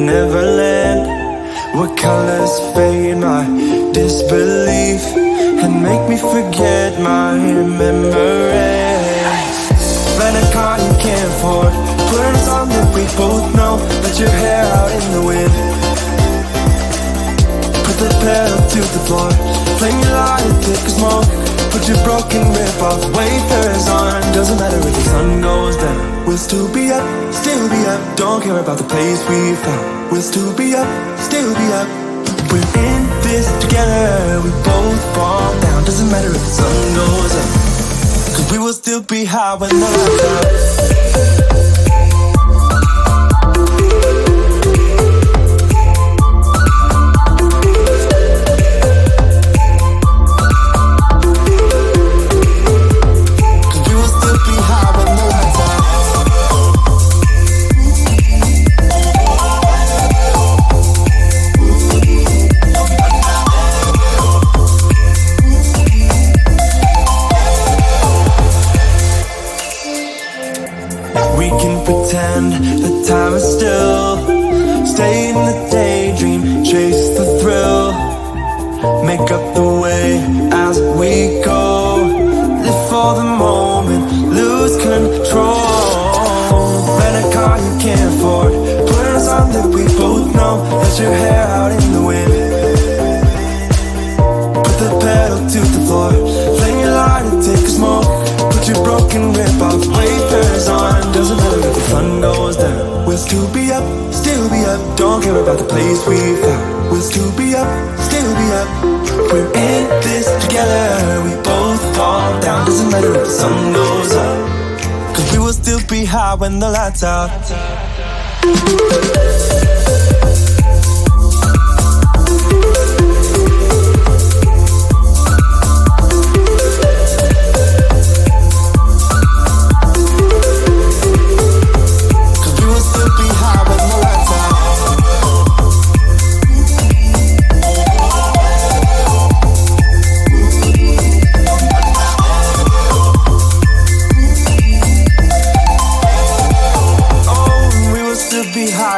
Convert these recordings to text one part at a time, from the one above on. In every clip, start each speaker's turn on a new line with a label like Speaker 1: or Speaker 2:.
Speaker 1: Neverland. What colors fade my disbelief and make me forget my memories. Rent a car you can't afford, put on a song that we both know. Let your hair out in the wind, put the pedal to the floor, flame your light and take a smoke. Put your broken rip-off wafers on. Doesn't matter if the sun goes down, we'll still be up, still be up. Don't care about the place we found. We'll still be up, still be up. We're in this together, we both fall down. Doesn't matter if the sun goes up, 'cause we will still be high when the lights out. Pretend the time is still, stay in the daydream, chase the thrill, make up the way as we go, live for the moment, lose control. Rent a car you can't afford, put on a song that we both know. Let your hair out in the wind, put the pedal to the floor, flame your light and take a smoke. Put your broken rip-off wafers on. Doesn't matter if the sun goes down, we'll still be up, still be up. Don't care about the place we found. We'll still be up, still be up. We're in this together, we both fall down. Doesn't matter if the sun goes up, 'cause we will still be high when the lights out.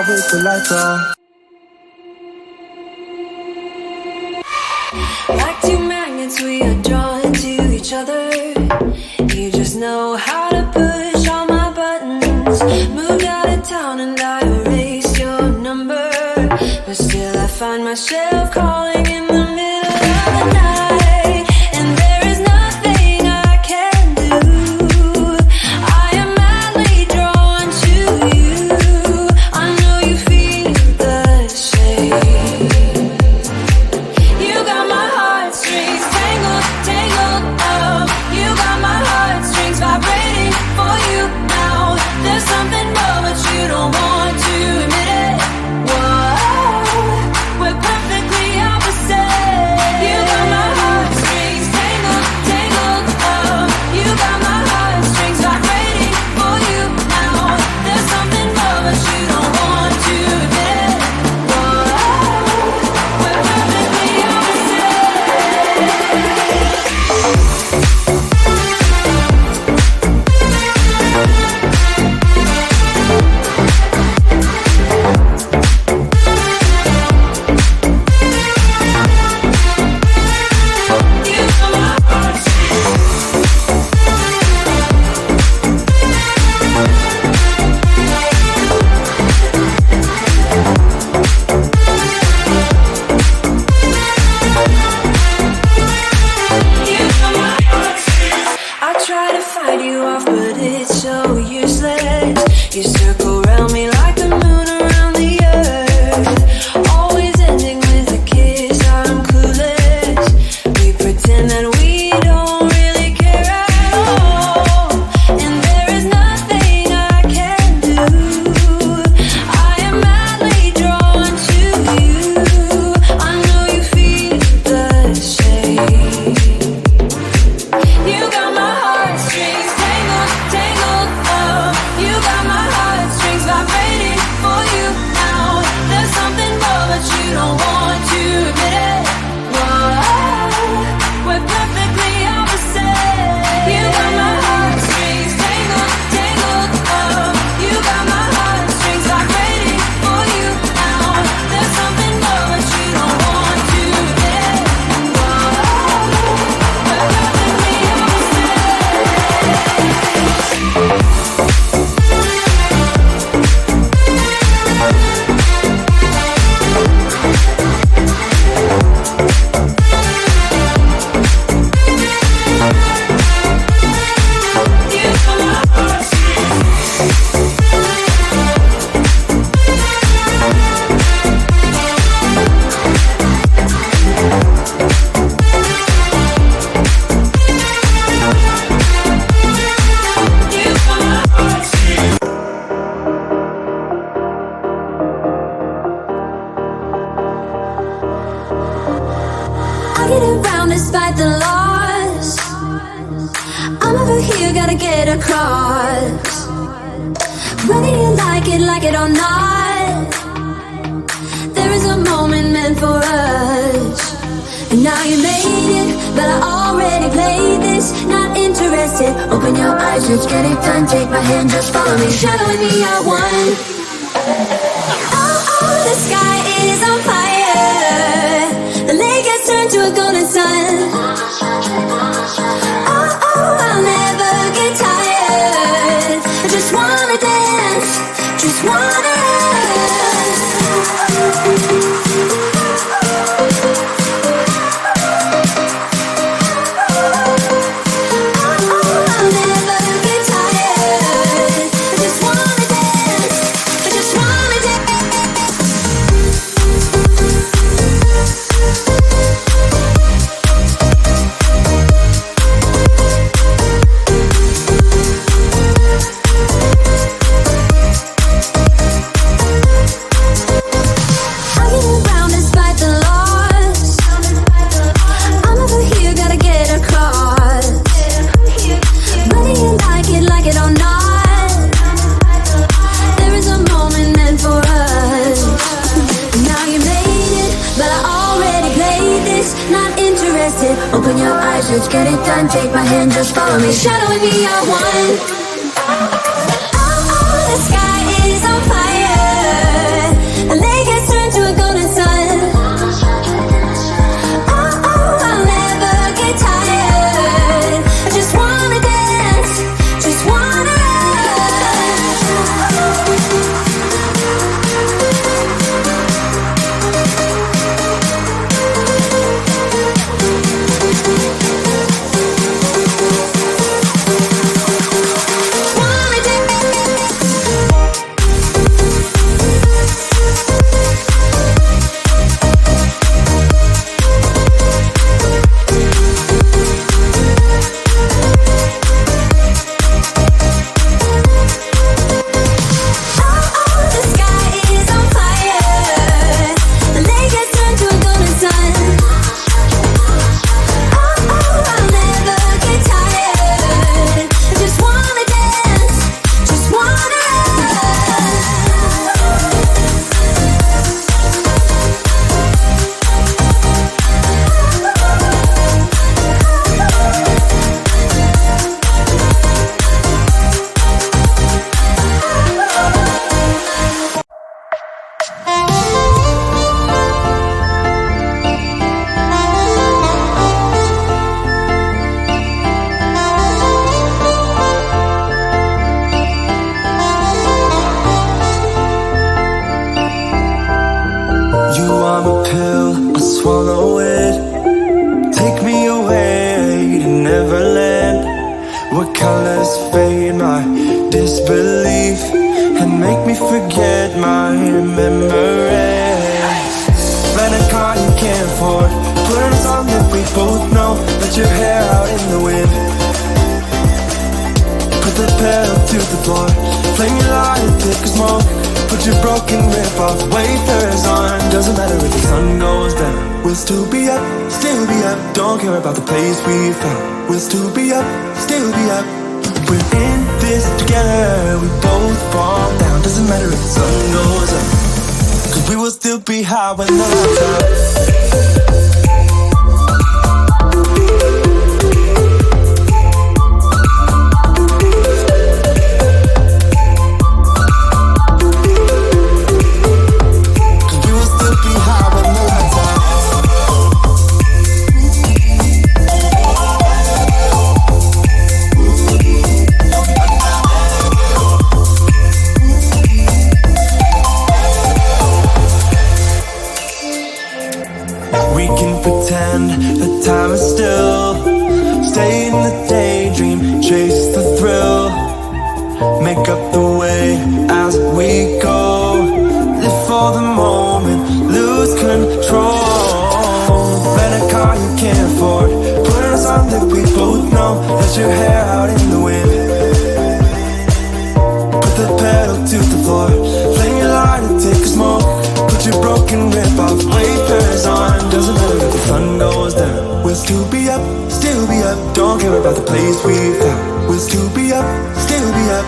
Speaker 1: With the lights on.
Speaker 2: Like two magnets, we are drawn to each other. You just know how to push all my buttons. Moved out of town and I erased your number, but still I find myself calling in the middle of the night, and there is nothing I can do. I am madly drawn to you. I know you feel the same. You got my heartstrings tangled, tangled up. You got my heartstrings vibrating for you now. There's something more, but you don't want to admit it. Whoa, we're perfectly opposite. get around despite the loss. I'm over here, gotta get across. Whether you like it or not, there is a moment meant for us. And now you made it, but I already played this. Not interested, open your eyes, let's get it done. Take my hand, just follow me, shadowing me, I won. Oh, the sky is on fire. The lake has turned to a golden sun. Oh, I'll never get tired. I just wanna dance, just wanna. Open your eyes, let's get it done. Take my hand, just follow me, shadowing me, I won. Oh, the sky is on fire. The lake has turned to a golden sun. Oh, I'll never get tired. I just wanna dance, just wanna.
Speaker 1: Swallow it, take me away to Neverland, where colors fade my disbelief and make me forget my memories. Rent a car you can't afford, put on a song that we both know, let your hair out in the wind, put the pedal to the floor, flame your light and thick as smoke. Put your broken rip-off wafers on. Doesn't matter if the sun goes down, we'll still be up, still be up. Don't care about the place we found, we'll still be up, still be up. We're in this together, we both fall down. Doesn't matter if the sun goes up, 'cause we will still be high when the lights out. The time is still, stay in the daydream, chase the thrill, make up the way as we go, live for the moment, lose control. Rent a car you can't afford, put on a song that we both know, let your hair out in the wind, put the pedal to the floor, flame your light and take a smoke, put your broken rip-off wafers on. Doesn't matter if the sun goes down, place we found. We'll still be up, still be up.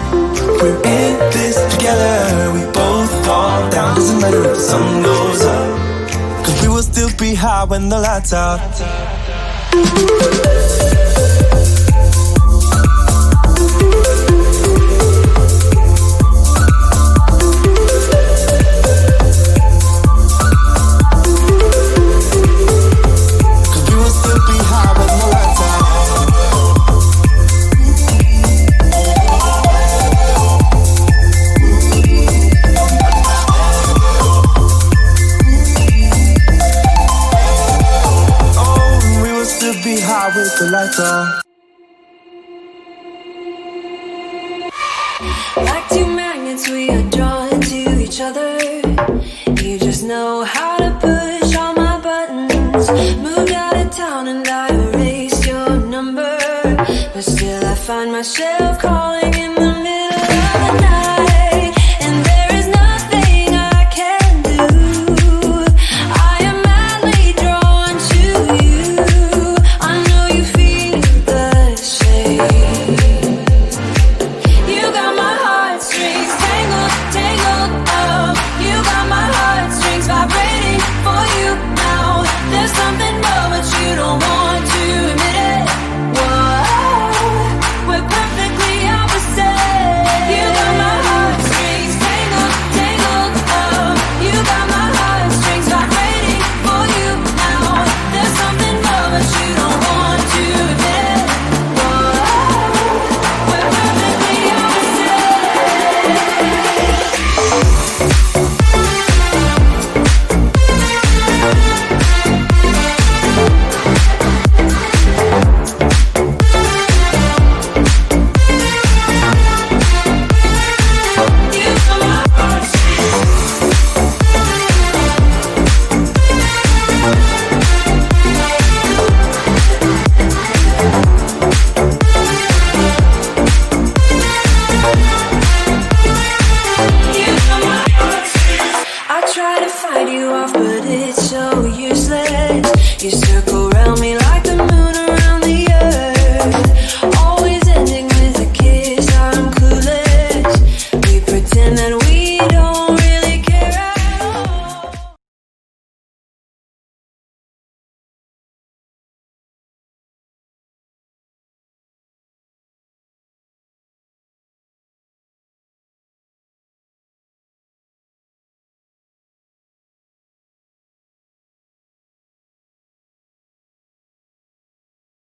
Speaker 1: We're in this together. We both fall down. Doesn't matter if the sun goes up, 'cause we will still be high when the lights out. With the lights on.
Speaker 2: Like two magnets, we are drawn to each other. You just know how to push all my buttons. Moved out of town and I erased your number, but still I find myself calling